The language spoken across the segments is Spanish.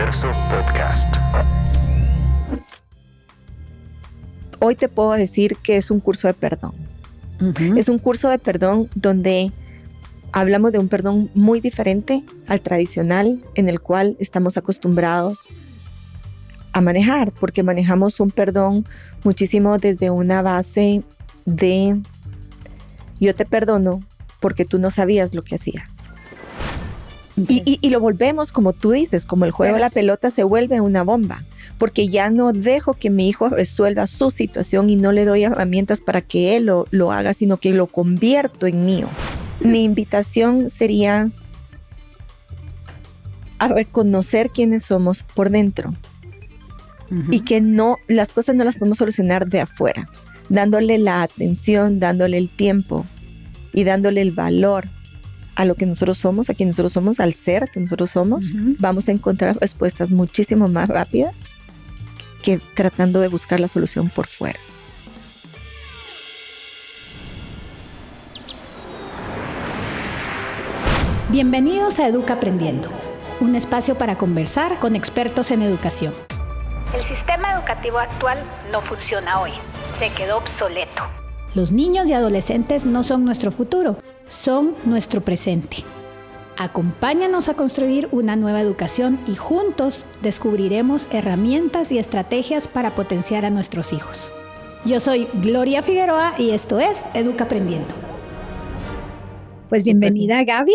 Universo Podcast. Hoy te puedo decir que es un curso de perdón. Es un curso de perdón donde hablamos de un perdón muy diferente al tradicional en el cual estamos acostumbrados a manejar, porque manejamos un perdón muchísimo desde una base de yo te perdono porque tú no sabías lo que hacías. Okay. Y lo volvemos, como tú dices, como el juego de la pelota se vuelve una bomba, porque ya no dejo que mi hijo resuelva su situación y no le doy herramientas para que él lo haga, sino que lo convierto en mío. Mi invitación sería a reconocer quiénes somos por dentro y que las cosas no las podemos solucionar de afuera, dándole la atención, dándole el tiempo y dándole el valor a lo que nosotros somos, a quien nosotros somos, al ser que nosotros somos. Vamos a encontrar respuestas muchísimo más rápidas que tratando de buscar la solución por fuera. Bienvenidos a Educa Aprendiendo, un espacio para conversar con expertos en educación. El sistema educativo actual no funciona hoy, se quedó obsoleto. Los niños y adolescentes no son nuestro futuro, son nuestro presente. Acompáñanos a construir una nueva educación y juntos descubriremos herramientas y estrategias para potenciar a nuestros hijos. Yo soy Gloria Figueroa y esto es Educa Aprendiendo. Pues bienvenida, Gaby.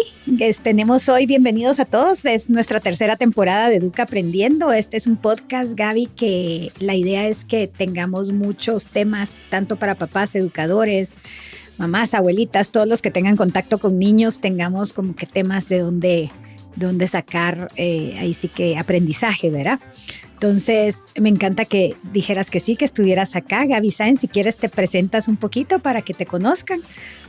Bienvenidos a todos. Es nuestra tercera temporada de Educa Aprendiendo. Este es un podcast, Gaby, que la idea es que tengamos muchos temas, tanto para papás, educadores, mamás, abuelitas, todos los que tengan contacto con niños, tengamos como que temas de dónde sacar, ahí sí que aprendizaje, ¿verdad? Entonces, me encanta que dijeras que sí, que estuvieras acá. Gaby Sáenz, si quieres te presentas un poquito para que te conozcan.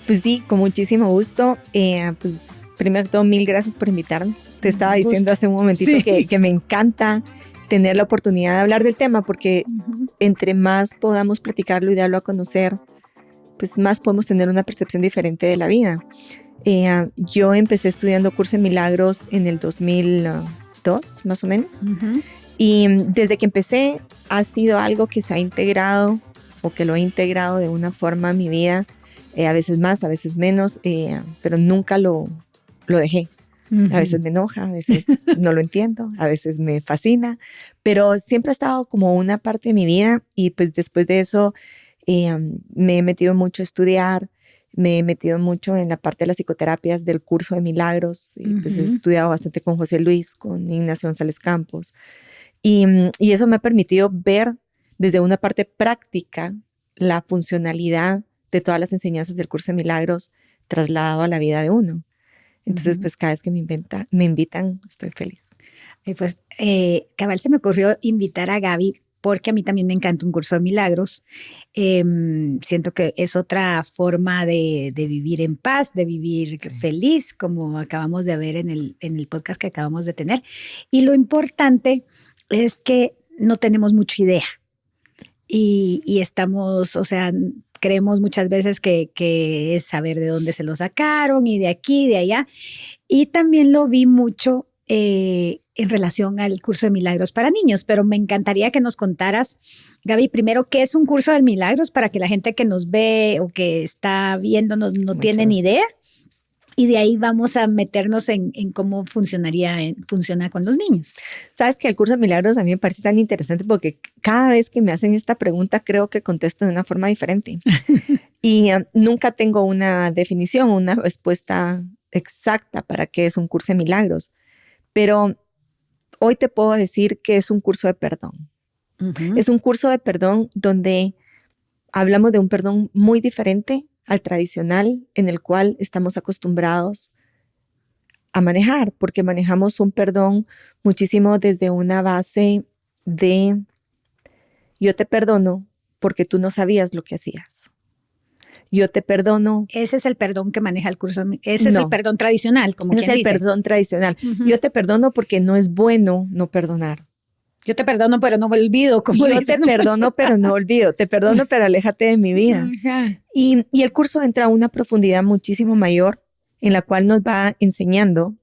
Pues sí, con muchísimo gusto. Pues primero que todo, mil gracias por invitarme. Te estaba diciendo hace un momentito que me encanta tener la oportunidad de hablar del tema, porque entre más podamos platicarlo y darlo a conocer, pues más podemos tener una percepción diferente de la vida. Yo empecé estudiando curso de milagros en el 2002, más o menos. Y desde que empecé ha sido algo que se ha integrado o que lo he integrado de una forma a mi vida, a veces más, a veces menos, pero nunca lo dejé. A veces me enoja, a veces no lo entiendo, a veces me fascina, pero siempre ha estado como una parte de mi vida. Y pues después de eso me he metido mucho a estudiar, me he metido mucho en la parte de las psicoterapias del curso de milagros. Y pues he estudiado bastante con José Luis, con Ignacio González Campos. Y eso me ha permitido ver desde una parte práctica la funcionalidad de todas las enseñanzas del curso de milagros trasladado a la vida de uno. Entonces, pues cada vez que me invitan, estoy feliz. Y pues cabal se me ocurrió invitar a Gaby porque a mí también me encanta un curso de milagros. Siento que es otra forma de vivir en paz, de vivir feliz, como acabamos de ver en el podcast que acabamos de tener. Y lo importante es que no tenemos mucha idea y estamos, o sea, creemos muchas veces que es saber de dónde se lo sacaron y de aquí, de allá. Y también lo vi mucho en relación al curso de milagros para niños, pero me encantaría que nos contaras, Gaby, primero, ¿qué es un curso de milagros para que la gente que nos ve o que está viéndonos no tiene ni idea? Y de ahí vamos a meternos en cómo funciona con los niños. Sabes que el curso de milagros a mí me parece tan interesante porque cada vez que me hacen esta pregunta creo que contesto de una forma diferente. Y nunca tengo una definición, una respuesta exacta para qué es un curso de milagros. Pero hoy te puedo decir que es un curso de perdón. Es un curso de perdón donde hablamos de un perdón muy diferente al tradicional en el cual estamos acostumbrados a manejar, porque manejamos un perdón muchísimo desde una base de yo te perdono porque tú no sabías lo que hacías. Yo te perdono. Ese es el perdón que maneja el curso. Ese es el perdón tradicional, como quien dice. Es el perdón tradicional. Yo te perdono porque no es bueno no perdonar. Yo te perdono, pero no me olvido. Como yo te perdono, pero no olvido. Te perdono, pero aléjate de mi vida. Y el curso entra a una profundidad muchísimo mayor en la cual nos va enseñando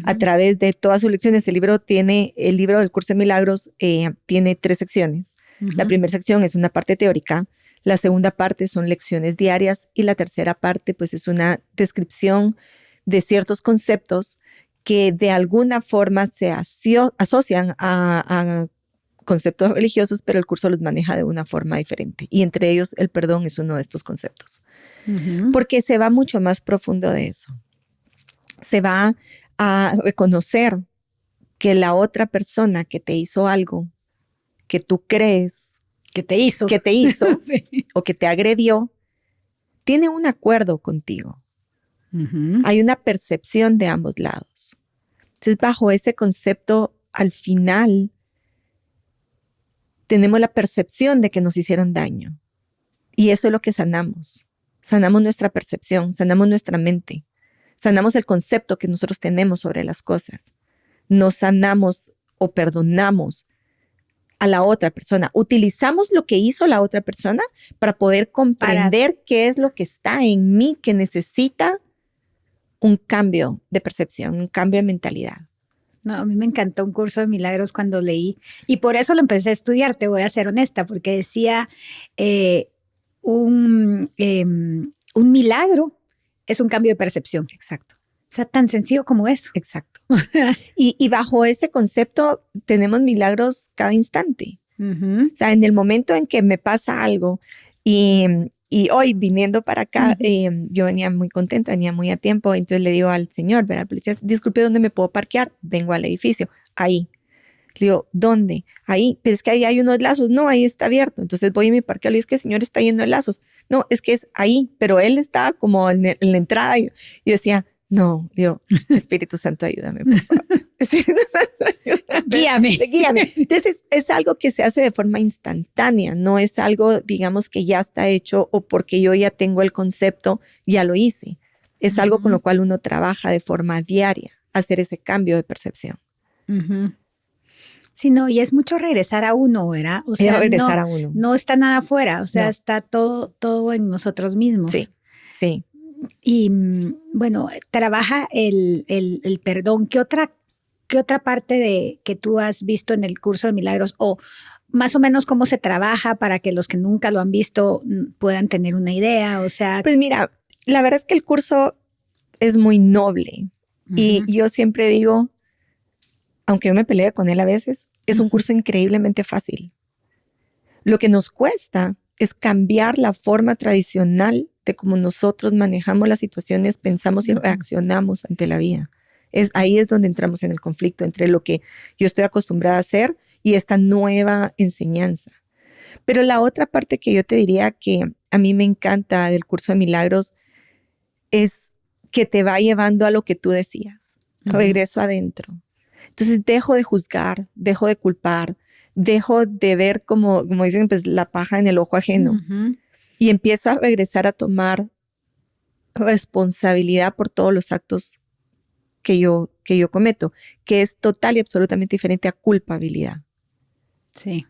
a través de todas sus lecciones. El libro del Curso de Milagros tiene 3 secciones. La primera sección es una parte teórica, la segunda parte son lecciones diarias y la tercera parte pues es una descripción de ciertos conceptos que de alguna forma se asocian a conceptos religiosos, pero el curso los maneja de una forma diferente. Y entre ellos el perdón es uno de estos conceptos. Porque se va mucho más profundo de eso. Se va a reconocer que la otra persona que te hizo algo que tú crees que te hizo sí. O que te agredió, tiene un acuerdo contigo. Hay una percepción de ambos lados. Entonces, bajo ese concepto, al final, tenemos la percepción de que nos hicieron daño. Y eso es lo que sanamos. Sanamos nuestra percepción, sanamos nuestra mente, sanamos el concepto que nosotros tenemos sobre las cosas. No sanamos o perdonamos a la otra persona. Utilizamos lo que hizo la otra persona para poder comprender qué es lo que está en mí que necesita un cambio de percepción, un cambio de mentalidad. No, a mí me encantó un curso de milagros cuando leí y por eso lo empecé a estudiar, te voy a ser honesta, porque decía un milagro es un cambio de percepción. Exacto. O sea, tan sencillo como eso. Exacto. y bajo ese concepto tenemos milagros cada instante. O sea, en el momento en que me pasa algo y hoy viniendo para acá, yo venía muy contenta, venía muy a tiempo, entonces le digo al señor, al policía, disculpe, ¿dónde me puedo parquear? Vengo al edificio. Ahí. Le digo, ¿dónde? Ahí. Pero es que ahí hay unos lazos. No, ahí está abierto. Entonces voy y me parqueo. Le digo, es que el señor está yendo de lazos. No, es que es ahí. Pero él estaba como en la entrada y decía, no, digo, Espíritu Santo, ayúdame, por favor. Espíritu Santo, ayúdame. Guíame. Entonces es algo que se hace de forma instantánea. No es algo, digamos, que ya está hecho o porque yo ya tengo el concepto, ya lo hice. Es algo con lo cual uno trabaja de forma diaria, hacer ese cambio de percepción. Sí, no, y es mucho regresar a uno, ¿verdad? O sea, regresar a uno. No está nada afuera, o sea, está todo en nosotros mismos. Sí, sí. Y bueno, trabaja el perdón. ¿Qué otra parte que tú has visto en el curso de milagros o más o menos cómo se trabaja para que los que nunca lo han visto puedan tener una idea? O sea, pues mira, la verdad es que el curso es muy noble y yo siempre digo, aunque yo me pelee con él a veces, es un curso increíblemente fácil. Lo que nos cuesta es cambiar la forma tradicional de cómo nosotros manejamos las situaciones, pensamos y reaccionamos ante la vida. Ahí es donde entramos en el conflicto entre lo que yo estoy acostumbrada a hacer y esta nueva enseñanza. Pero la otra parte que yo te diría que a mí me encanta del curso de milagros es que te va llevando a lo que tú decías. Regreso adentro. Entonces dejo de juzgar, dejo de culpar, dejo de ver como dicen, pues la paja en el ojo ajeno. Y empiezo a regresar a tomar responsabilidad por todos los actos que yo cometo, que es total y absolutamente diferente a culpabilidad. Sí.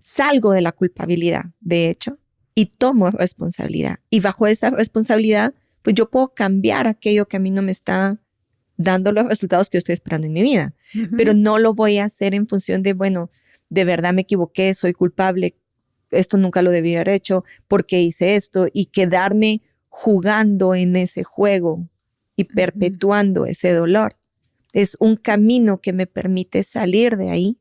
Salgo de la culpabilidad, de hecho, y tomo responsabilidad. Y bajo esa responsabilidad, pues yo puedo cambiar aquello que a mí no me está dando los resultados que yo estoy esperando en mi vida. Pero no lo voy a hacer en función de, bueno, de verdad me equivoqué, soy culpable, esto nunca lo debí haber hecho, porque hice esto, y quedarme jugando en ese juego y perpetuando ese dolor. Es un camino que me permite salir de ahí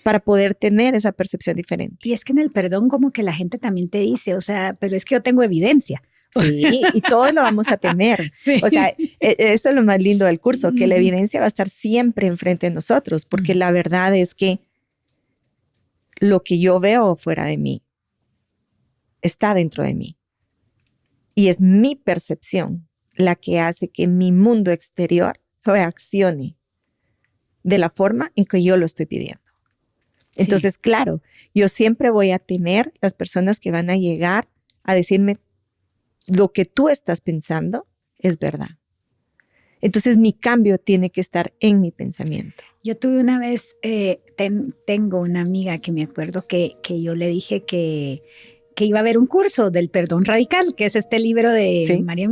para poder tener esa percepción diferente. Y es que en el perdón como que la gente también te dice, o sea, pero es que yo tengo evidencia. Sí, y todos lo vamos a tener. Sí. O sea, eso es lo más lindo del curso, que la evidencia va a estar siempre enfrente de nosotros, porque la verdad es que lo que yo veo fuera de mí está dentro de mí. Y es mi percepción la que hace que mi mundo exterior reaccione de la forma en que yo lo estoy pidiendo. Entonces, claro, yo siempre voy a tener las personas que van a llegar a decirme, lo que tú estás pensando es verdad. Entonces mi cambio tiene que estar en mi pensamiento. Yo tuve una vez, tengo una amiga que me acuerdo que yo le dije que iba a haber un curso del perdón radical, que es este libro de María.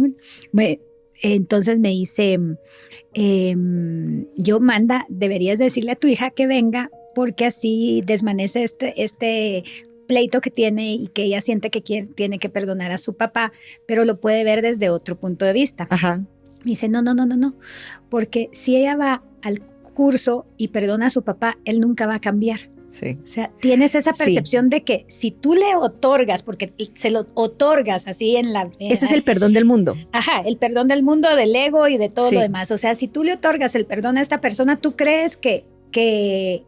entonces me dice, deberías decirle a tu hija que venga porque así desvanece este pleito que tiene y que ella siente que tiene que perdonar a su papá, pero lo puede ver desde otro punto de vista. Ajá. Me dice, no, porque si ella va al curso y perdona a su papá, él nunca va a cambiar. Sí. O sea, tienes esa percepción de que si tú le otorgas, porque se lo otorgas así Ese es el perdón del mundo. Ajá, el perdón del mundo, del ego y de todo lo demás. O sea, si tú le otorgas el perdón a esta persona, tú crees que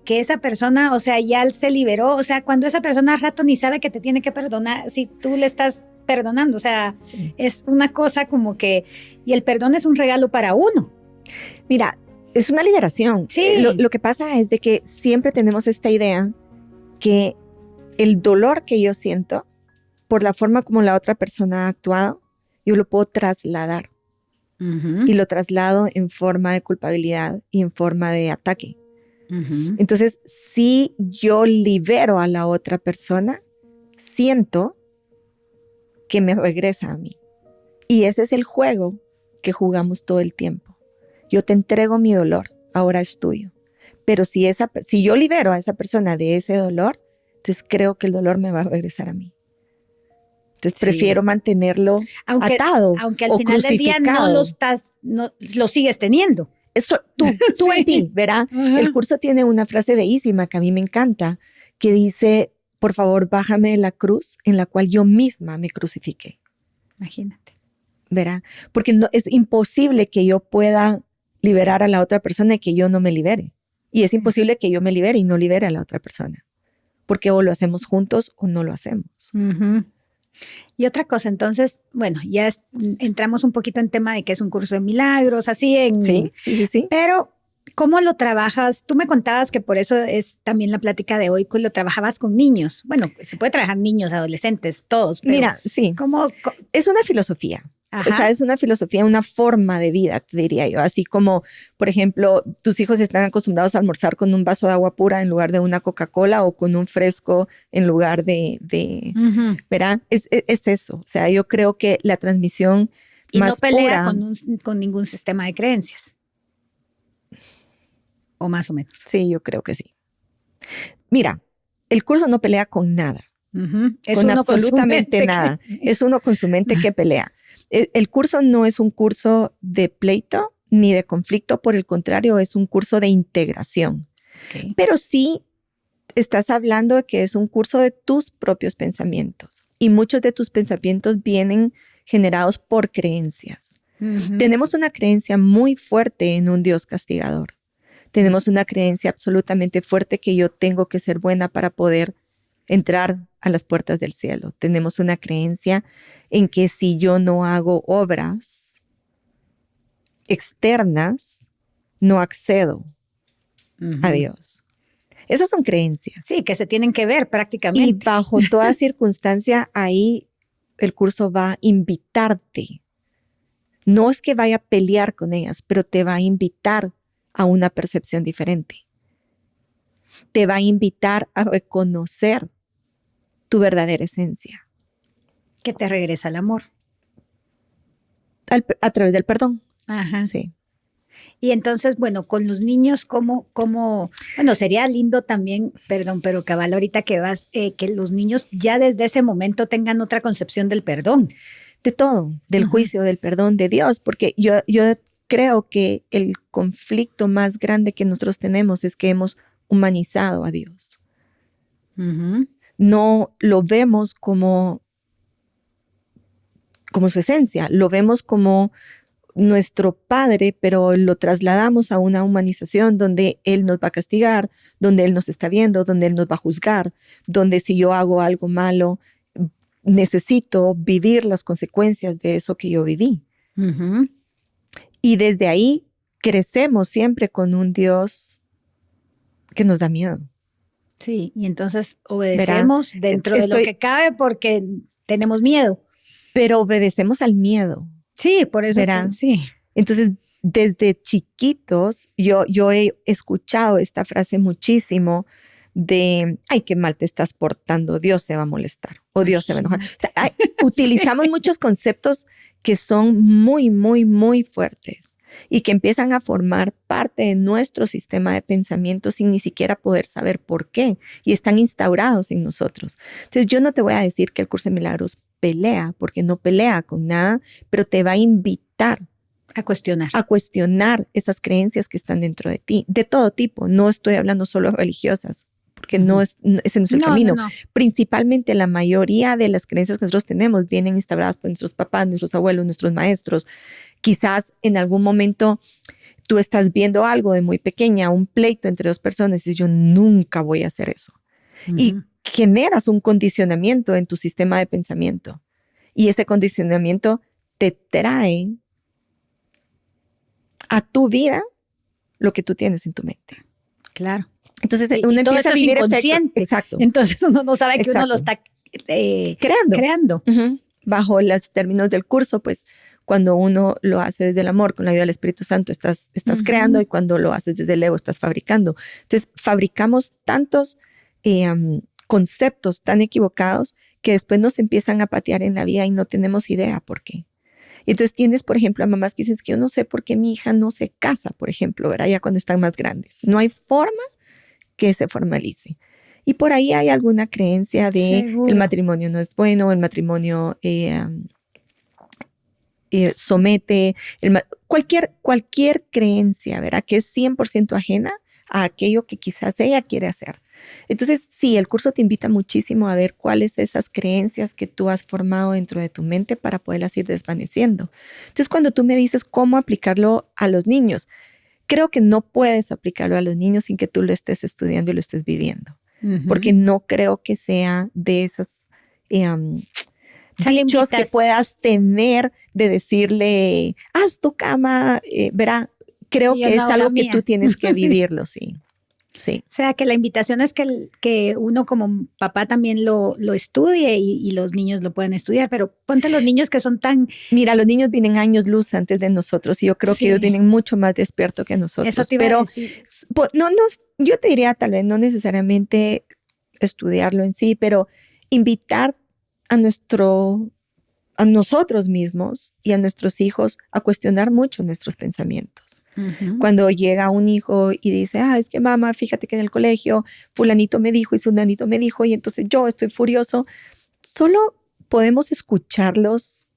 esa persona, o sea, ya se liberó. O sea, cuando esa persona al rato ni sabe que te tiene que perdonar, si tú le estás perdonando. O sea, es una cosa como que, y el perdón es un regalo para uno. Mira, es una liberación. Sí. Lo que pasa es de que siempre tenemos esta idea que el dolor que yo siento por la forma como la otra persona ha actuado, yo lo puedo trasladar. Uh-huh. Y lo traslado en forma de culpabilidad y en forma de ataque. Uh-huh. Entonces, si yo libero a la otra persona, siento que me regresa a mí. Y ese es el juego que jugamos todo el tiempo. Yo te entrego mi dolor, ahora es tuyo. Pero si yo libero a esa persona de ese dolor, entonces creo que el dolor me va a regresar a mí. Entonces prefiero mantenerlo atado. Aunque al final del día no lo sigues teniendo. Eso tú en ti, ¿verdad? Uh-huh. El curso tiene una frase bellísima que a mí me encanta, que dice, por favor, bájame de la cruz en la cual yo misma me crucifiqué. Imagínate. ¿Verdad? Porque es imposible que yo pueda liberar a la otra persona y que yo no me libere. Y es imposible que yo me libere y no libere a la otra persona. Porque o lo hacemos juntos o no lo hacemos. Uh-huh. Y otra cosa, entonces, bueno, ya entramos un poquito en tema de que es un curso de milagros, así en... Sí. Pero, ¿cómo lo trabajas? Tú me contabas que por eso es también la plática de hoy, que lo trabajabas con niños. Bueno, se puede trabajar niños, adolescentes, todos. Pero mira, sí. Es una filosofía. Ajá. O sea, es una filosofía, una forma de vida, te diría yo. Así como, por ejemplo, tus hijos están acostumbrados a almorzar con un vaso de agua pura en lugar de una Coca-Cola o con un fresco en lugar de uh-huh. ¿Verdad? Es eso. O sea, yo creo que la transmisión y más no pelea pura, con ningún sistema de creencias. O más o menos. Sí, yo creo que sí. Mira, el curso no pelea con nada. Uh-huh. Con absolutamente nada. Sí. Es uno con su mente que pelea. El curso no es un curso de pleito ni de conflicto, por el contrario, es un curso de integración. Okay. Pero sí estás hablando de que es un curso de tus propios pensamientos y muchos de tus pensamientos vienen generados por creencias. Uh-huh. Tenemos una creencia muy fuerte en un Dios castigador. Tenemos una creencia absolutamente fuerte que yo tengo que ser buena para poder entrar a las puertas del cielo. Tenemos una creencia en que si yo no hago obras externas, no accedo uh-huh. a Dios. Esas son creencias. Sí, que se tienen que ver prácticamente. Y bajo toda circunstancia, ahí el curso va a invitarte. No es que vaya a pelear con ellas, pero te va a invitar a una percepción diferente. Te va a invitar a reconocer tu verdadera esencia. Que te regresa el amor. A través del perdón. Ajá. Sí. Y entonces, bueno, con los niños, ¿cómo? Bueno, sería lindo también, perdón, pero cabal, ahorita que vas, que los niños ya desde ese momento tengan otra concepción del perdón. De todo, del uh-huh. juicio, del perdón de Dios, porque yo creo que el conflicto más grande que nosotros tenemos es que hemos humanizado a Dios. Uh-huh. No lo vemos como su esencia, lo vemos como nuestro Padre, pero lo trasladamos a una humanización donde Él nos va a castigar, donde Él nos está viendo, donde Él nos va a juzgar, donde si yo hago algo malo, necesito vivir las consecuencias de eso que yo viví. Uh-huh. Y desde ahí crecemos siempre con un Dios que nos da miedo. Sí, y entonces obedecemos dentro de lo que cabe porque tenemos miedo. Pero obedecemos al miedo. Sí, por eso. Sí. Entonces, desde chiquitos, yo he escuchado esta frase muchísimo de, ay, qué mal te estás portando, Dios se va a molestar o Dios se va a enojar. O sea, utilizamos muchos conceptos que son muy, muy, muy fuertes y que empiezan a formar parte de nuestro sistema de pensamiento sin ni siquiera poder saber por qué, y están instaurados en nosotros. Entonces yo no te voy a decir que el Curso de Milagros pelea, porque no pelea con nada, pero te va a invitar a cuestionar esas creencias que están dentro de ti, de todo tipo. No estoy hablando solo de religiosas, porque ese no es el camino. No. Principalmente la mayoría de las creencias que nosotros tenemos vienen instauradas por nuestros papás, nuestros abuelos, nuestros maestros. Quizás en algún momento tú estás viendo algo de muy pequeña, un pleito entre dos personas, y dices, yo nunca voy a hacer eso. Y generas un condicionamiento en tu sistema de pensamiento. Y ese condicionamiento te trae a tu vida lo que tú tienes en tu mente. Claro. Entonces uno empieza a vivir inconsciente. Exacto. Entonces uno no sabe que uno lo está creando. Bajo los términos del curso, pues cuando uno lo hace desde el amor, con la ayuda del Espíritu Santo, estás creando, y cuando lo haces desde el ego, estás fabricando. Entonces fabricamos tantos conceptos tan equivocados que después nos empiezan a patear en la vida y no tenemos idea por qué. Entonces tienes, por ejemplo, a mamás que dicen que yo no sé por qué mi hija no se casa, por ejemplo, ¿verdad? Ya cuando están más grandes. No hay forma que se formalice. Y por ahí hay alguna creencia de el matrimonio no es bueno, el matrimonio somete, cualquier creencia, ¿verdad? Que es 100% ajena a aquello que quizás ella quiere hacer. Entonces, sí, el curso te invita muchísimo a ver cuáles esas creencias que tú has formado dentro de tu mente para poderlas ir desvaneciendo. Entonces, cuando tú me dices cómo aplicarlo a los niños, creo que no puedes aplicarlo a los niños sin que tú lo estés estudiando y lo estés viviendo. Porque no creo que sea de esas dichos que puedas tener de decirle, haz tu cama, verá. Creo que es algo que tú tienes que vivirlo, sí. Sí. O sea, que la invitación es que uno como papá también lo estudie y los niños lo puedan estudiar, pero ponte los niños que son tan... Mira, los niños vienen años luz antes de nosotros y yo creo que ellos vienen mucho más despiertos que nosotros. Eso te iba a decir. Yo te diría tal vez no necesariamente estudiarlo en sí, pero invitar a nosotros mismos y a nuestros hijos a cuestionar mucho nuestros pensamientos. Cuando llega un hijo y dice, es que mamá, fíjate que en el colegio fulanito me dijo y sunanito me dijo y entonces yo estoy furioso, solo podemos escucharlos,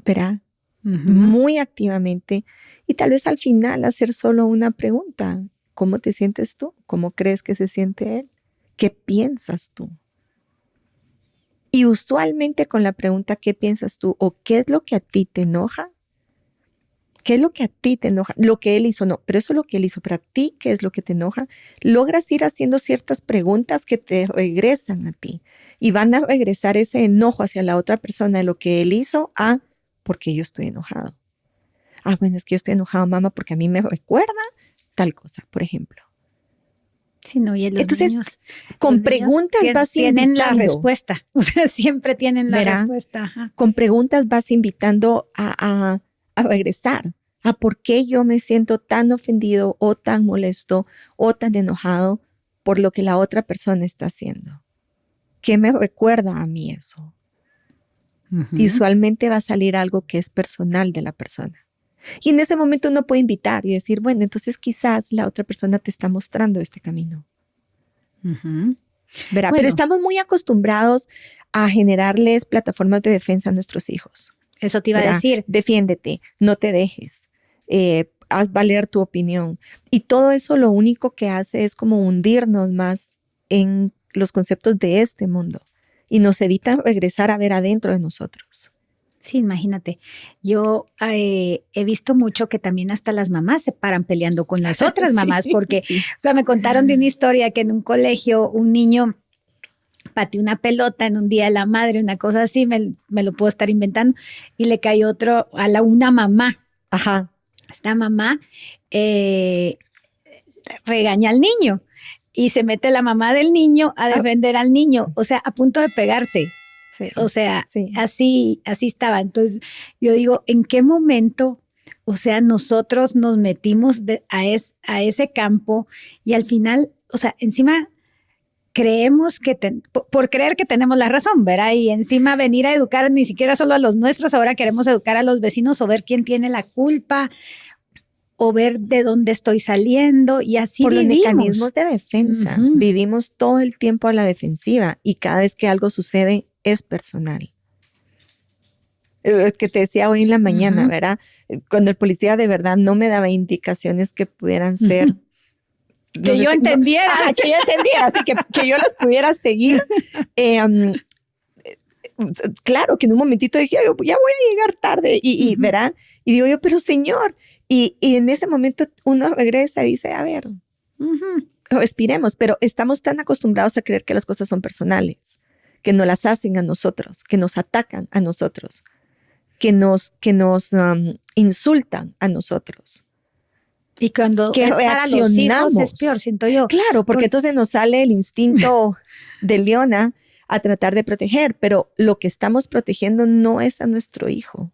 ¿verdad? Muy activamente y tal vez al final hacer solo una pregunta. ¿Cómo te sientes tú? ¿Cómo crees que se siente él? ¿Qué piensas tú? Y usualmente con la pregunta ¿qué piensas tú? O ¿qué es lo que a ti te enoja? ¿Qué es lo que a ti te enoja? Lo que él hizo, no, pero eso es lo que él hizo. Pero a ti, ¿qué es lo que te enoja? Logras ir haciendo ciertas preguntas que te regresan a ti. Y van a regresar ese enojo hacia la otra persona de lo que él hizo a porque yo estoy enojado. Bueno, es que yo estoy enojado, mamá, porque a mí me recuerda tal cosa, por ejemplo. Sí, no, y entonces, niños, con preguntas vas tienen invitando. la respuesta. O sea, siempre tienen la respuesta. Ajá. Con preguntas vas invitando a regresar a por qué yo me siento tan ofendido o tan molesto o tan enojado por lo que la otra persona está haciendo. ¿Qué me recuerda a mí eso? Y usualmente va a salir algo que es personal de la persona. Y en ese momento uno puede invitar y decir, bueno, entonces quizás la otra persona te está mostrando este camino. Bueno. Pero estamos muy acostumbrados a generarles plataformas de defensa a nuestros hijos. Eso te iba a decir. Defiéndete, no te dejes, haz valer tu opinión. Y todo eso lo único que hace es como hundirnos más en los conceptos de este mundo y nos evita regresar a ver adentro de nosotros. Sí, imagínate. Yo he visto mucho que también hasta las mamás se paran peleando con las otras mamás porque, o sea, me contaron de una historia que en un colegio un niño pateó una pelota en un día de la madre, una cosa así, me lo puedo estar inventando, y le cayó otro a una mamá. Ajá. Esta mamá regaña al niño y se mete la mamá del niño a defender al niño, o sea, a punto de pegarse. Sí, o sea, así estaba. Entonces, yo digo, ¿en qué momento, o sea, nosotros nos metimos a ese campo y al final, o sea, encima creemos que por creer que tenemos la razón, ¿verdad? Y encima venir a educar ni siquiera solo a los nuestros, ahora queremos educar a los vecinos o ver quién tiene la culpa o ver de dónde estoy saliendo y así por vivimos. Los mecanismos de defensa. Vivimos todo el tiempo a la defensiva y cada vez que algo sucede es personal. Es que te decía hoy en la mañana, ¿verdad? Cuando el policía de verdad no me daba indicaciones que pudieran ser... Que yo entendiera. Que yo entendiera, así que yo los pudiera seguir. Claro que en un momentito dije, ya voy a llegar tarde y ¿verdad? Y digo yo, pero señor, y en ese momento uno regresa y dice, a ver, respiremos, pero estamos tan acostumbrados a creer que las cosas son personales, que nos las hacen a nosotros, que nos atacan a nosotros, que nos insultan a nosotros. Y cuando que es para los hijos es peor, siento yo. Claro, porque entonces nos sale el instinto de leona a tratar de proteger, pero lo que estamos protegiendo no es a nuestro hijo.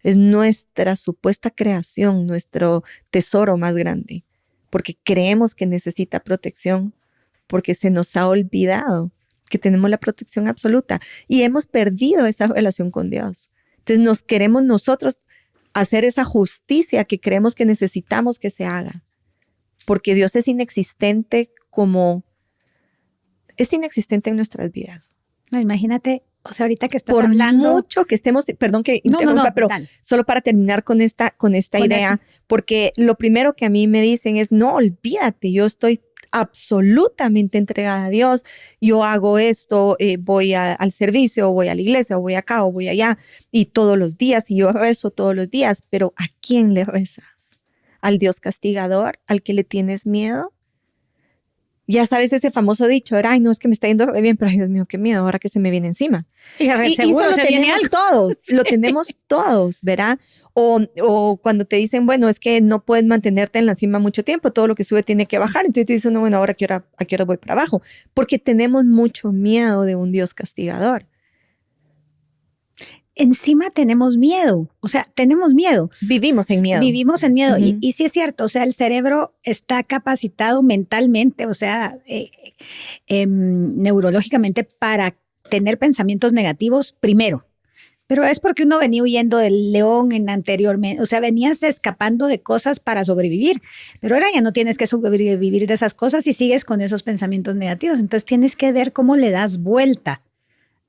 Es nuestra supuesta creación, nuestro tesoro más grande, porque creemos que necesita protección, porque se nos ha olvidado que tenemos la protección absoluta y hemos perdido esa relación con Dios. Entonces nos queremos nosotros hacer esa justicia que creemos que necesitamos que se haga, porque Dios es inexistente en nuestras vidas. No, imagínate, o sea, ahorita que estás por hablando. Mucho que estemos, perdón que interrumpa, pero dale. Solo para terminar con esta idea, porque lo primero que a mí me dicen es, no, olvídate, yo estoy absolutamente entregada a Dios, yo hago esto, voy al servicio, voy a la iglesia, voy acá o voy allá, y todos los días, y yo rezo todos los días, pero ¿a quién le rezas? ¿Al Dios castigador? ¿Al que le tienes miedo? Ya sabes ese famoso dicho, ay, no, es que me está yendo bien, pero ay, Dios mío, qué miedo, ahora que se me viene encima. Y eso lo tenemos todos, ¿verdad? O cuando te dicen, bueno, es que no puedes mantenerte en la cima mucho tiempo, todo lo que sube tiene que bajar. Entonces te dicen, no, bueno, ahora ¿a qué hora voy para abajo? Porque tenemos mucho miedo de un Dios castigador. Encima tenemos miedo, o sea, tenemos miedo. Vivimos en miedo. Vivimos en miedo. Y sí es cierto, o sea, el cerebro está capacitado mentalmente, o sea, neurológicamente para tener pensamientos negativos primero. Pero es porque uno venía huyendo del león anteriormente, o sea, venías escapando de cosas para sobrevivir, pero ahora ya no tienes que sobrevivir de esas cosas y sigues con esos pensamientos negativos. Entonces tienes que ver cómo le das vuelta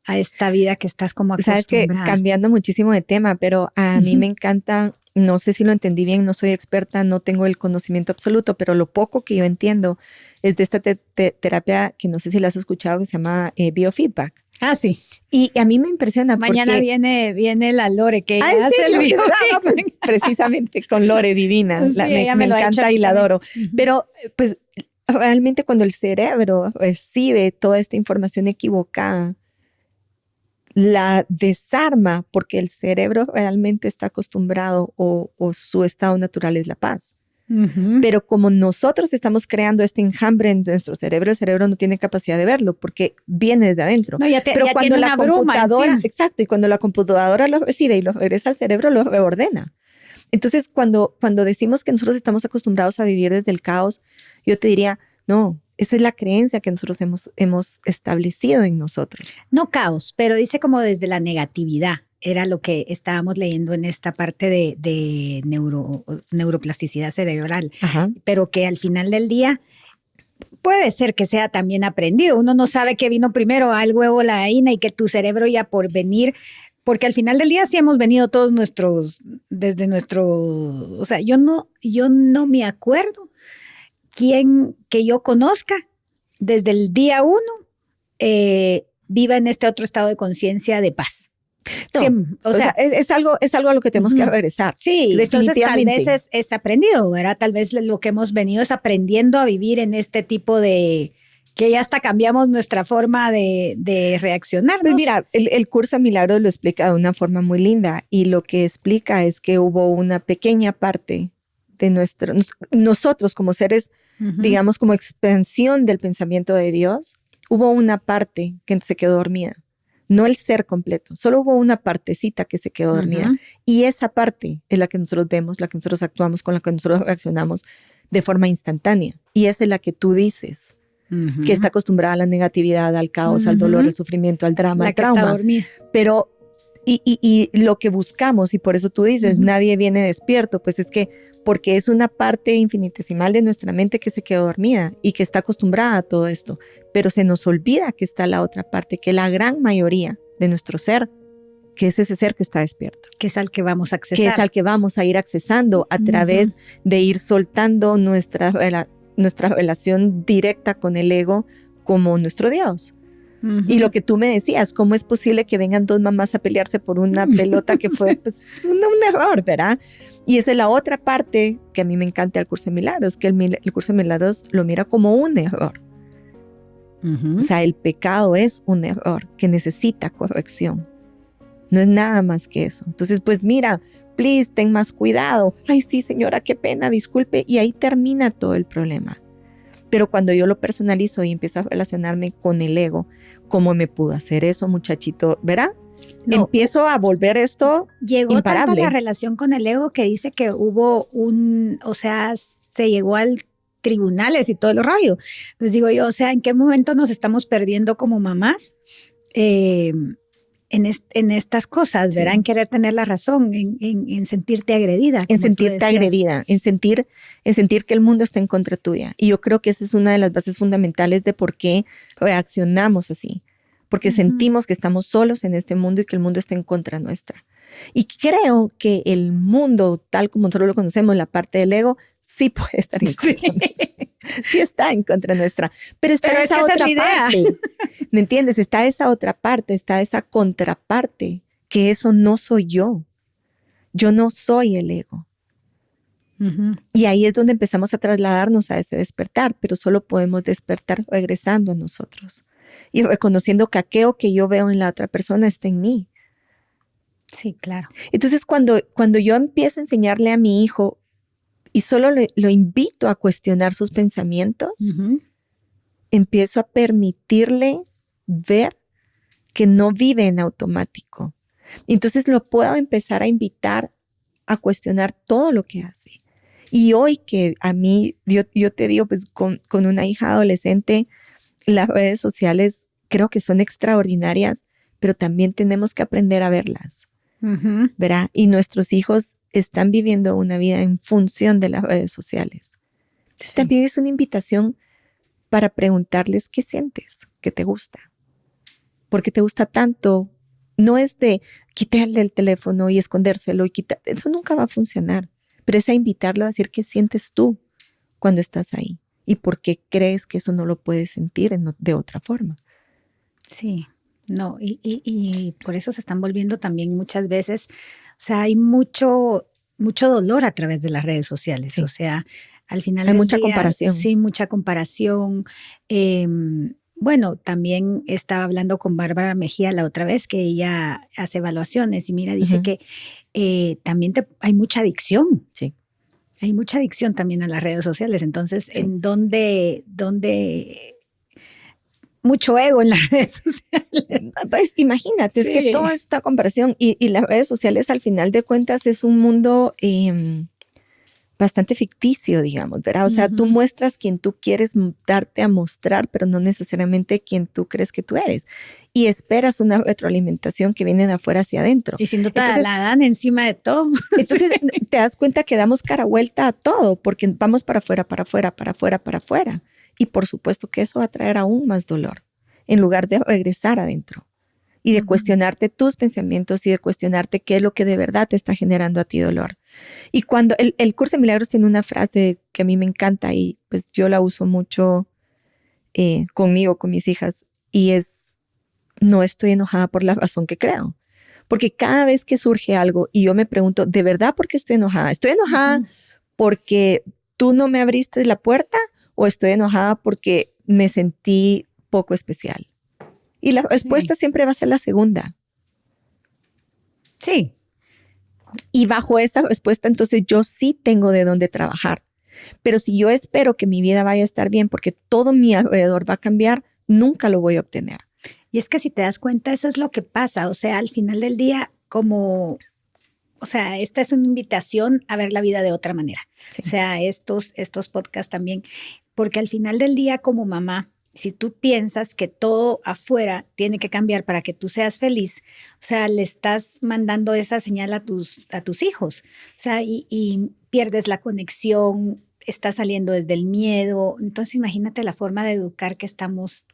a esta vida que estás como acostumbrada. Sabes que cambiando muchísimo de tema, pero a mí me encanta, no sé si lo entendí bien, no soy experta, no tengo el conocimiento absoluto, pero lo poco que yo entiendo es de esta terapia que no sé si la has escuchado, que se llama biofeedback. Ah, sí. Y a mí me impresiona Mañana porque viene la Lore que hace el biofeedback. Pues, precisamente con Lore divina, sí, me encanta y la adoro. Pero pues realmente cuando el cerebro recibe toda esta información equivocada, la desarma porque el cerebro realmente está acostumbrado o su estado natural es la paz. Pero como nosotros estamos creando este enjambre en nuestro cerebro, el cerebro no tiene capacidad de verlo porque viene desde adentro. No, pero ya cuando la computadora, exacto, y cuando la computadora lo recibe y lo regresa al cerebro, lo reordena. Entonces, cuando decimos que nosotros estamos acostumbrados a vivir desde el caos, yo te diría, no, esa es la creencia que nosotros hemos establecido en nosotros. No caos, pero dice como desde la negatividad. Era lo que estábamos leyendo en esta parte de neuroplasticidad cerebral. Ajá. Pero que al final del día puede ser que sea también aprendido. Uno no sabe qué vino primero, al huevo, la gallina, y que tu cerebro ya por venir, porque al final del día sí hemos venido todos desde nuestro, o sea, yo no me acuerdo quién que yo conozca desde el día 1 viva en este otro estado de conciencia de paz. No, sí, o sea, es algo a lo que tenemos que regresar. Sí, entonces tal vez es aprendido, ¿verdad? Tal vez lo que hemos venido es aprendiendo a vivir en este tipo de, que ya hasta cambiamos nuestra forma de reaccionar. Pues mira, el curso de Milagros lo explica de una forma muy linda y lo que explica es que hubo una pequeña parte de nosotros como seres, digamos como expansión del pensamiento de Dios, hubo una parte que se quedó dormida. No el ser completo, solo hubo una partecita que se quedó dormida. Y esa parte es la que nosotros vemos, la que nosotros actuamos, con la que nosotros reaccionamos de forma instantánea. Y esa es la que tú dices. que está acostumbrada a la negatividad, al caos, al dolor, al sufrimiento, al drama, al trauma. Está dormida. Pero, y lo que buscamos, y por eso tú dices, nadie viene despierto, pues es que porque es una parte infinitesimal de nuestra mente que se quedó dormida y que está acostumbrada a todo esto, pero se nos olvida que está la otra parte, que la gran mayoría de nuestro ser, que es ese ser que está despierto. Que es al que vamos a accesar. Que es al que vamos a ir accesando a través de ir soltando nuestra relación directa con el ego como nuestro Dios. Y lo que tú me decías, ¿cómo es posible que vengan dos mamás a pelearse por una pelota que fue pues, un error, ¿verdad? Y esa es la otra parte que a mí me encanta del Curso de Milagros, que el Curso de Milagros lo mira como un error. O sea, el pecado es un error que necesita corrección. No es nada más que eso. Entonces, pues mira, please, ten más cuidado. Ay, sí, señora, qué pena, disculpe. Y ahí termina todo el problema. Pero cuando yo lo personalizo y empiezo a relacionarme con el ego, ¿cómo me pudo hacer eso, muchachito? ¿Verá? No, empiezo a volver esto llegó imparable. Tanto la relación con el ego que dice que hubo se llegó al tribunales y todo el rollo. Entonces digo yo, o sea, ¿en qué momento nos estamos perdiendo como mamás? En estas cosas, ¿verdad? Sí. En querer tener la razón, en sentirte agredida. En sentirte agredida, en sentir que el mundo está en contra tuya. Y yo creo que esa es una de las bases fundamentales de por qué reaccionamos así. Porque sentimos que estamos solos en este mundo y que el mundo está en contra nuestra. Y creo que el mundo, tal como nosotros lo conocemos, la parte del ego, sí puede estar en contra nuestra. Sí está en contra nuestra. Pero está esa otra parte. ¿Me entiendes? Está esa otra parte, está esa contraparte, que eso no soy yo. Yo no soy el ego. Y ahí es donde empezamos a trasladarnos a ese despertar, pero solo podemos despertar regresando a nosotros y reconociendo que aquello que yo veo en la otra persona está en mí. Sí, claro. Entonces, cuando yo empiezo a enseñarle a mi hijo y solo lo invito a cuestionar sus pensamientos, empiezo a permitirle ver que no vive en automático. Entonces lo puedo empezar a invitar a cuestionar todo lo que hace. Y hoy que a mí, yo te digo, pues con una hija adolescente, las redes sociales creo que son extraordinarias, pero también tenemos que aprender a verlas. ¿Verdad? Y nuestros hijos están viviendo una vida en función de las redes sociales. Entonces sí. También es una invitación para preguntarles qué sientes, qué te gusta. ¿Por qué te gusta tanto? No es de quitarle el teléfono y escondérselo y quitar. Eso nunca va a funcionar. Pero es a invitarlo a decir qué sientes tú cuando estás ahí y por qué crees que eso no lo puedes sentir de otra forma. Sí. No, y por eso se están volviendo también muchas veces, o sea, hay mucho dolor a través de las redes sociales, sí. O sea, al final hay mucha comparación. Sí, mucha comparación. Bueno, también estaba hablando con Bárbara Mejía la otra vez que ella hace evaluaciones y mira, dice que también hay mucha adicción. Sí. Hay mucha adicción también a las redes sociales, entonces, sí. ¿En dónde mucho ego en las redes sociales? Pues imagínate, sí. Es que toda esta comparación y las redes sociales al final de cuentas es un mundo bastante ficticio, digamos, ¿verdad? O sea, tú muestras quien tú quieres darte a mostrar, pero no necesariamente quien tú crees que tú eres. Y esperas una retroalimentación que viene de afuera hacia adentro. Y sin duda la dan encima de todo. Entonces te das cuenta que damos cara vuelta a todo, porque vamos para afuera, para afuera, para afuera, para afuera. Y por supuesto que eso va a traer aún más dolor, en lugar de regresar adentro y de cuestionarte tus pensamientos y de cuestionarte qué es lo que de verdad te está generando a ti dolor. Y cuando el Curso de Milagros tiene una frase que a mí me encanta y pues yo la uso mucho conmigo, con mis hijas, y es: no estoy enojada por la razón que creo. Porque cada vez que surge algo y yo me pregunto, ¿de verdad por qué estoy enojada? ¿Estoy enojada porque tú no me abriste la puerta o estoy enojada porque me sentí poco especial? Y la respuesta siempre va a ser la segunda. Sí. Y bajo esa respuesta, entonces yo sí tengo de dónde trabajar. Pero si yo espero que mi vida vaya a estar bien porque todo mi alrededor va a cambiar, nunca lo voy a obtener. Y es que si te das cuenta, eso es lo que pasa. O sea, al final del día, esta es una invitación a ver la vida de otra manera. Sí. O sea, estos podcasts también, porque al final del día como mamá, si tú piensas que todo afuera tiene que cambiar para que tú seas feliz, o sea, le estás mandando esa señal a tus hijos, o sea, y pierdes la conexión, estás saliendo desde el miedo. Entonces, imagínate la forma de educar que estamos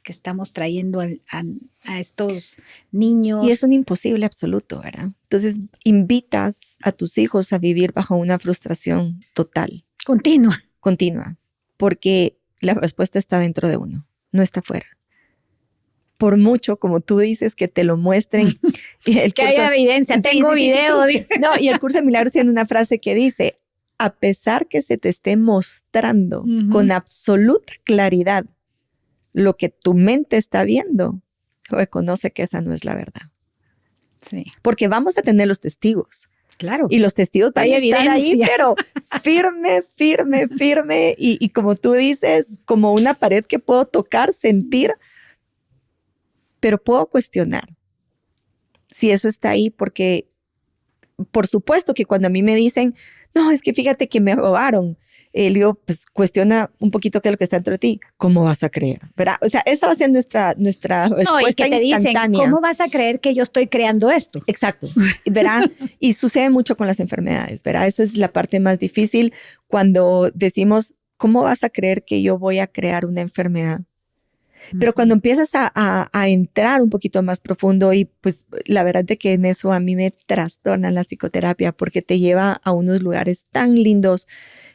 trayendo a estos niños. Y es un imposible absoluto, ¿verdad? Entonces, invitas a tus hijos a vivir bajo una frustración total. Continua, porque la respuesta está dentro de uno. No está afuera. Por mucho, como tú dices, que te lo muestren. Que haya evidencia, tengo video. Sí. No, y el curso de milagros tiene una frase que dice, a pesar que se te esté mostrando con absoluta claridad lo que tu mente está viendo, reconoce que esa no es la verdad. Sí. Porque vamos a tener los testigos. Claro. Y los testigos van a estar ahí, pero firme. Y como tú dices, como una pared que puedo tocar, sentir, pero puedo cuestionar si eso está ahí, porque por supuesto que cuando a mí me dicen, no, es que fíjate que me robaron, le digo, pues cuestiona un poquito qué es lo que está dentro de ti. ¿Cómo vas a creer? ¿Verdad? O sea, esa va a ser nuestra respuesta y que te instantánea. Dicen, ¿cómo vas a creer que yo estoy creando esto? Exacto, ¿verdad? Y sucede mucho con las enfermedades, ¿verdad? Esa es la parte más difícil cuando decimos, ¿cómo vas a creer que yo voy a crear una enfermedad? Pero cuando empiezas a entrar un poquito más profundo, y pues la verdad de que en eso a mí me trastorna la psicoterapia porque te lleva a unos lugares tan lindos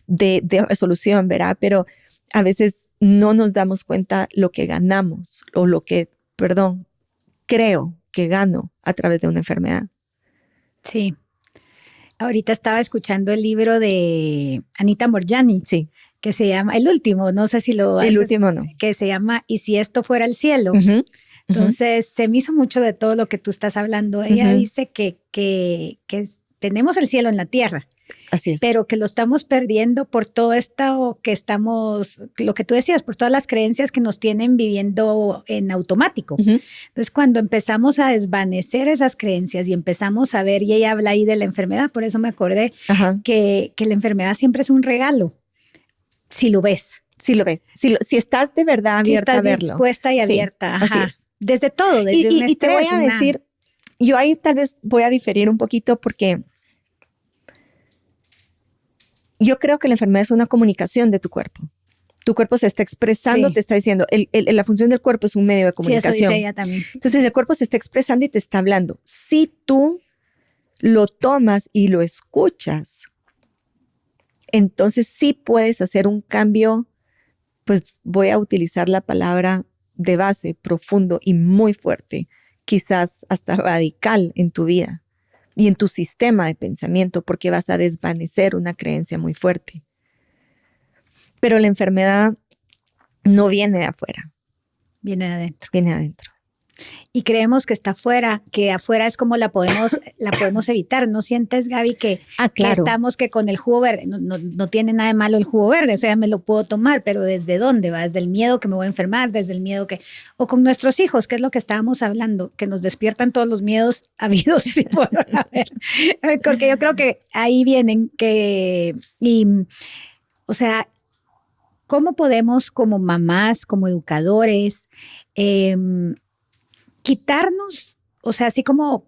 de resolución, ¿verdad? Pero a veces no nos damos cuenta lo que ganamos o creo que gano a través de una enfermedad. Sí. Ahorita estaba escuchando el libro de Anita Moorjani. Sí. Que se llama, el último, no sé si lo haces. El último no. Que se llama ¿Y si esto fuera el cielo? Entonces, se me hizo mucho de todo lo que tú estás hablando. Ella dice que tenemos el cielo en la tierra. Así es. Pero que lo estamos perdiendo por todo esto lo que tú decías, por todas las creencias que nos tienen viviendo en automático. Entonces, cuando empezamos a desvanecer esas creencias y empezamos a ver, y ella habla ahí de la enfermedad, por eso me acordé que la enfermedad siempre es un regalo. Si lo ves. Si lo ves. Si estás de verdad abierta a verlo. Si estás dispuesta y abierta. Sí, así es. Desde todo, desde un estrés. Y te voy a decir, yo ahí tal vez voy a diferir un poquito porque yo creo que la enfermedad es una comunicación de tu cuerpo. Tu cuerpo se está expresando, te está diciendo, la función del cuerpo es un medio de comunicación. Sí, eso dice ella también. Entonces el cuerpo se está expresando y te está hablando. Si tú lo tomas y lo escuchas, entonces sí puedes hacer un cambio, pues voy a utilizar la palabra de base, profundo y muy fuerte, quizás hasta radical en tu vida y en tu sistema de pensamiento, porque vas a desvanecer una creencia muy fuerte. Pero la enfermedad no viene de afuera. Viene de adentro. Viene de adentro. Y creemos que está afuera, que afuera es como la podemos evitar. ¿No sientes, Gaby, que estamos que con el jugo verde, no tiene nada de malo el jugo verde, o sea, me lo puedo tomar, pero ¿desde dónde va? Desde el miedo que me voy a enfermar, desde el miedo o con nuestros hijos, que es lo que estábamos hablando, que nos despiertan todos los miedos habidos y por haber. Porque yo creo que ahí vienen o sea, ¿cómo podemos como mamás, como educadores, quitarnos, o sea, así como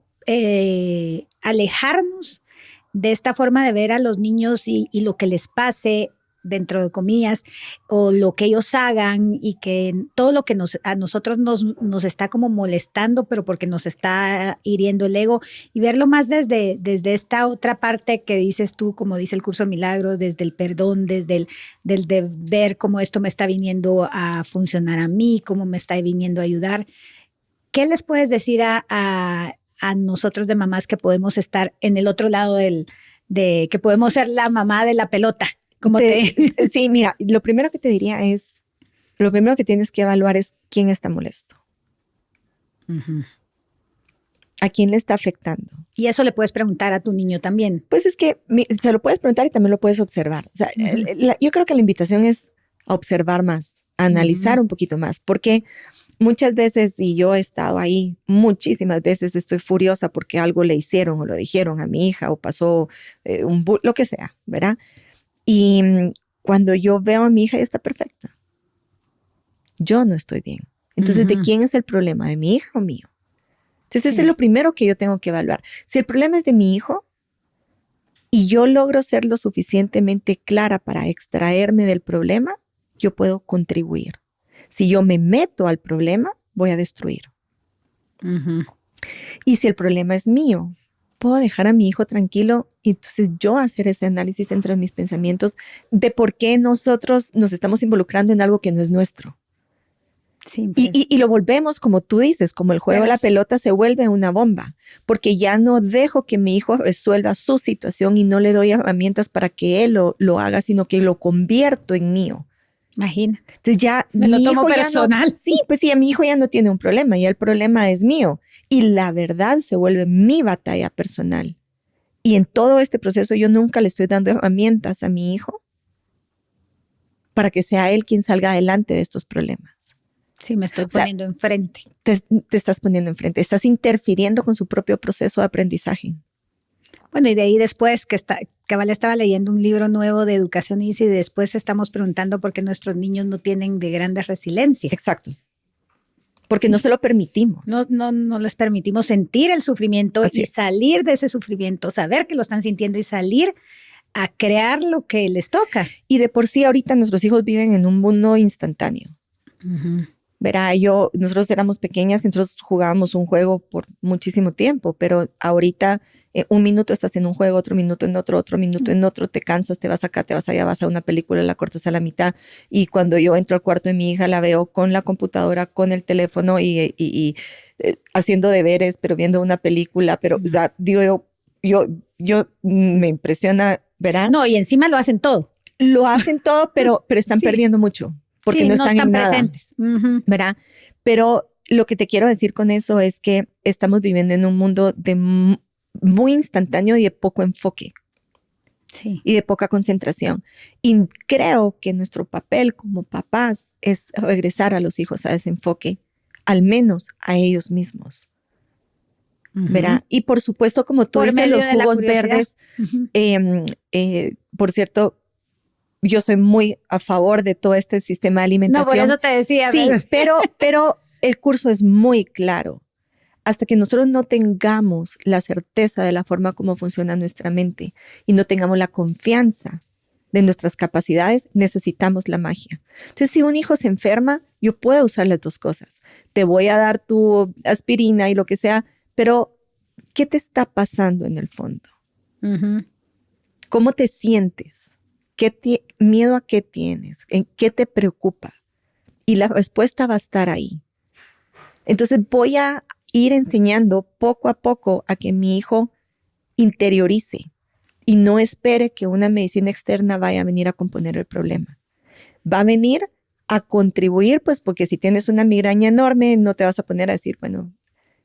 alejarnos de esta forma de ver a los niños y lo que les pase, dentro de comillas, o lo que ellos hagan, y que todo lo que a nosotros nos está como molestando, pero porque nos está hiriendo el ego, y verlo más desde esta otra parte que dices tú, como dice el curso de milagros, desde el perdón, desde el de ver cómo esto me está viniendo a funcionar a mí, cómo me está viniendo a ayudar. ¿Qué les puedes decir a nosotros de mamás que podemos estar en el otro lado que podemos ser la mamá de la pelota? Sí, mira, lo primero que te diría es, lo primero que tienes que evaluar es quién está molesto. ¿A quién le está afectando? Y eso le puedes preguntar a tu niño también. Pues es que se lo puedes preguntar y también lo puedes observar. O sea, yo creo que la invitación es a observar más, a analizar un poquito más, porque muchas veces, y yo he estado ahí, muchísimas veces estoy furiosa porque algo le hicieron o lo dijeron a mi hija o pasó lo que sea, ¿verdad? Y cuando yo veo a mi hija, ella está perfecta. Yo no estoy bien. Entonces, ¿de quién es el problema? ¿De mi hija o mío? Entonces, ese es lo primero que yo tengo que evaluar. Si el problema es de mi hijo y yo logro ser lo suficientemente clara para extraerme del problema, yo puedo contribuir. Si yo me meto al problema, voy a destruir. Y si el problema es mío, puedo dejar a mi hijo tranquilo y entonces yo hacer ese análisis dentro de mis pensamientos de por qué nosotros nos estamos involucrando en algo que no es nuestro. Y lo volvemos, como tú dices, como el juego de la pelota se vuelve una bomba, porque ya no dejo que mi hijo resuelva su situación y no le doy herramientas para que él lo haga, sino que lo convierto en mío. Imagínate. Entonces ya me lo tomo personal. Sí, pues sí, a mi hijo ya no tiene un problema, ya el problema es mío. Y la verdad se vuelve mi batalla personal. Y en todo este proceso yo nunca le estoy dando herramientas a mi hijo para que sea él quien salga adelante de estos problemas. Sí, me estoy poniendo enfrente. Te estás poniendo enfrente, estás interfiriendo con su propio proceso de aprendizaje. Bueno, y de ahí después Cabal estaba leyendo un libro nuevo de educación y después estamos preguntando por qué nuestros niños no tienen de grandes resiliencia. Exacto. Porque no se lo permitimos. No les permitimos sentir el sufrimiento y salir de ese sufrimiento, saber que lo están sintiendo y salir a crear lo que les toca. Y de por sí ahorita nuestros hijos viven en un mundo instantáneo. Verá, nosotros éramos pequeñas y nosotros jugábamos un juego por muchísimo tiempo, pero ahorita un minuto estás en un juego, otro minuto en otro minuto en otro, te cansas, te vas acá, te vas allá, vas a una película, la cortas a la mitad y cuando yo entro al cuarto de mi hija la veo con la computadora, con el teléfono y haciendo deberes, pero viendo una película, pero o sea, digo yo me impresiona, ¿verdad? No, y encima lo hacen todo. Lo hacen todo, pero están perdiendo mucho. Porque no están en nada, presentes. ¿Verdad? Pero lo que te quiero decir con eso es que estamos viviendo en un mundo de muy instantáneo y de poco enfoque. Sí. Y de poca concentración. Y creo que nuestro papel como papás es regresar a los hijos a ese enfoque, al menos a ellos mismos. ¿Verdad? Y por supuesto, como tú dices, los jugos verdes, por cierto, yo soy muy a favor de todo este sistema de alimentación. No, por eso te decía. Sí, pero el curso es muy claro. Hasta que nosotros no tengamos la certeza de la forma como funciona nuestra mente y no tengamos la confianza de nuestras capacidades, necesitamos la magia. Entonces, si un hijo se enferma, yo puedo usar las dos cosas. Te voy a dar tu aspirina y lo que sea, pero ¿qué te está pasando en el fondo? ¿Cómo te sientes? ¿Miedo a qué tienes? ¿En qué te preocupa? Y la respuesta va a estar ahí. Entonces voy a ir enseñando poco a poco a que mi hijo interiorice y no espere que una medicina externa vaya a venir a componer el problema. Va a venir a contribuir, pues porque si tienes una migraña enorme, no te vas a poner a decir, bueno,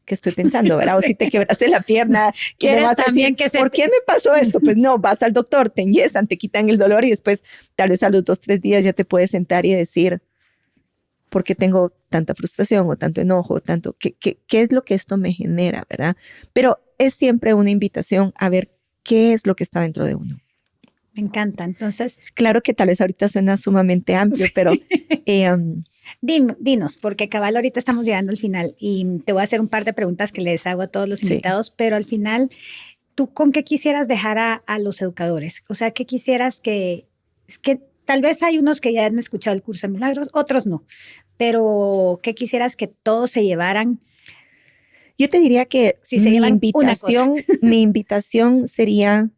¿qué estoy pensando? ¿Verdad? O si te quebraste la pierna, ¿qué vas a decir? ¿Por qué me pasó esto? Pues no, vas al doctor, te enyesan, te quitan el dolor y después tal vez a los 2-3 días ya te puedes sentar y decir, ¿por qué tengo tanta frustración o tanto enojo? ¿Qué es lo que esto me genera? ¿Verdad? Pero es siempre una invitación a ver qué es lo que está dentro de uno. Me encanta. Entonces, claro que tal vez ahorita suena sumamente amplio, pero dinos, porque cabal ahorita estamos llegando al final y te voy a hacer un par de preguntas que les hago a todos los invitados, pero al final, ¿tú con qué quisieras dejar a los educadores? O sea, ¿qué quisieras que tal vez hay unos que ya han escuchado el curso de milagros, otros no, pero ¿qué quisieras que todos se llevaran? Yo te diría que si se llevan mi invitación sería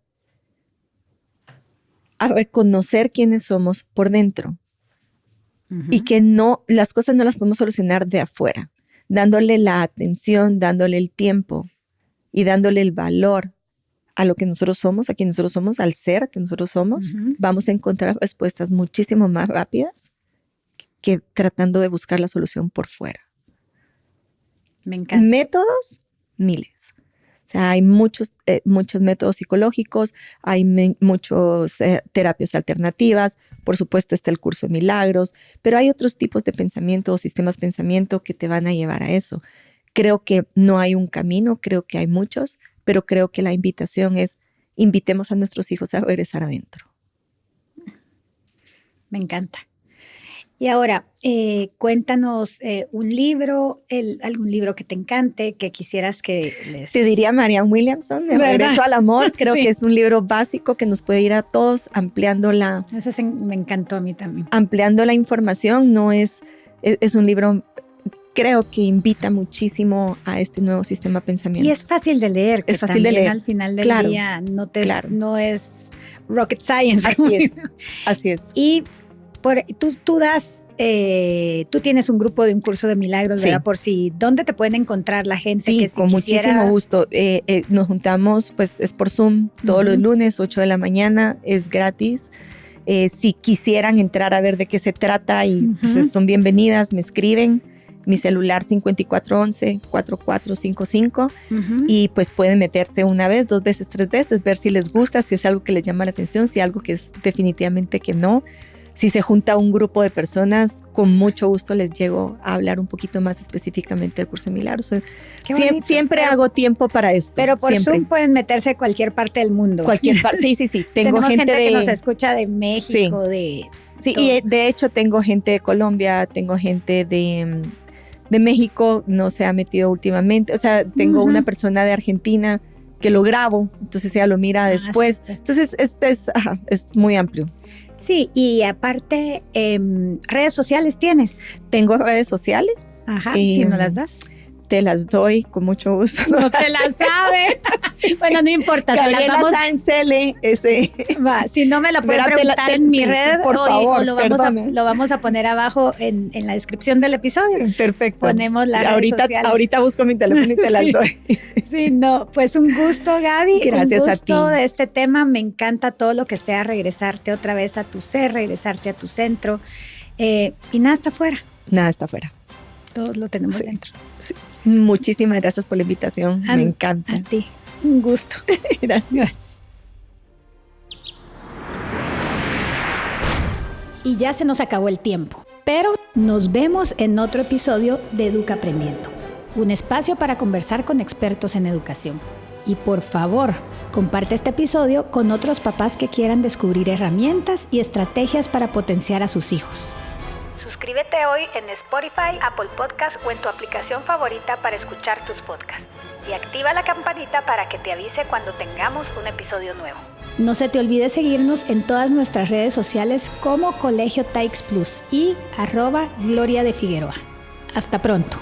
a reconocer quiénes somos por dentro y que las cosas no las podemos solucionar de afuera, dándole la atención, dándole el tiempo y dándole el valor a lo que nosotros somos, a quien nosotros somos, al ser que nosotros somos, vamos a encontrar respuestas muchísimo más rápidas que tratando de buscar la solución por fuera. Me encanta. Métodos, miles. O sea, hay muchos métodos psicológicos, hay muchas terapias alternativas, por supuesto está el curso de milagros, pero hay otros tipos de pensamiento o sistemas de pensamiento que te van a llevar a eso. Creo que no hay un camino, creo que hay muchos, pero creo que la invitación es, invitemos a nuestros hijos a regresar adentro. Me encanta. Y ahora, cuéntanos un libro, algún libro que te encante, que quisieras que les... Te diría Marianne Williamson, de Regreso al Amor. Creo que es un libro básico que nos puede ir a todos ampliando la... Ese me encantó a mí también. Ampliando la información. No es un libro, creo que invita muchísimo a este nuevo sistema de pensamiento. Y es fácil de leer. Es fácil de leer. Al final del día no es rocket science. Así es. Y tú das, tú tienes un grupo de un curso de milagros, ¿verdad? Por si, ¿dónde te pueden encontrar la gente? Sí, con muchísimo gusto. Nos juntamos, pues es por Zoom todos los lunes, 8 de la mañana, es gratis. Si quisieran entrar a ver de qué se trata y pues, son bienvenidas, me escriben. Mi celular 5411-4455 y pues pueden meterse una vez, 2 veces, 3 veces, ver si les gusta, si es algo que les llama la atención, si algo que es definitivamente que no. Si se junta un grupo de personas, con mucho gusto les llego a hablar un poquito más específicamente del curso de milagros. Siempre hago tiempo para esto. Pero por Zoom pueden meterse de cualquier parte del mundo. Cualquier parte, sí. Tenemos gente que nos escucha de México, Sí, y de hecho tengo gente de Colombia, tengo gente de México, no se ha metido últimamente. O sea, tengo una persona de Argentina que lo grabo, entonces ella lo mira después. Entonces es muy amplio. Sí, y aparte, ¿redes sociales tienes? Tengo redes sociales. Ajá, ¿y no las das? Te las doy con mucho gusto. No te las sabe. Bueno, no importa. Gabriela Sáenz L, Va, si no me la pueden preguntar en mi red, por favor, o lo vamos a poner abajo en la descripción del episodio. Perfecto. Ponemos las redes sociales. Ahorita busco mi teléfono y te las doy. Sí, no, pues un gusto, Gaby. Gracias un a gusto ti. De este tema. Me encanta todo lo que sea regresarte otra vez a tu ser, regresarte a tu centro. Y nada está afuera. Nada está afuera. Todos lo tenemos dentro. Sí. Muchísimas gracias por la invitación. Me encanta. A ti. Un gusto. Gracias. Y ya se nos acabó el tiempo, pero nos vemos en otro episodio de Educa Aprendiendo, un espacio para conversar con expertos en educación. Y por favor, comparte este episodio con otros papás que quieran descubrir herramientas y estrategias para potenciar a sus hijos. Suscríbete hoy en Spotify, Apple Podcast o en tu aplicación favorita para escuchar tus podcasts. Y activa la campanita para que te avise cuando tengamos un episodio nuevo. No se te olvide seguirnos en todas nuestras redes sociales como Colegio Taix Plus y @Gloria de Figueroa. Hasta pronto.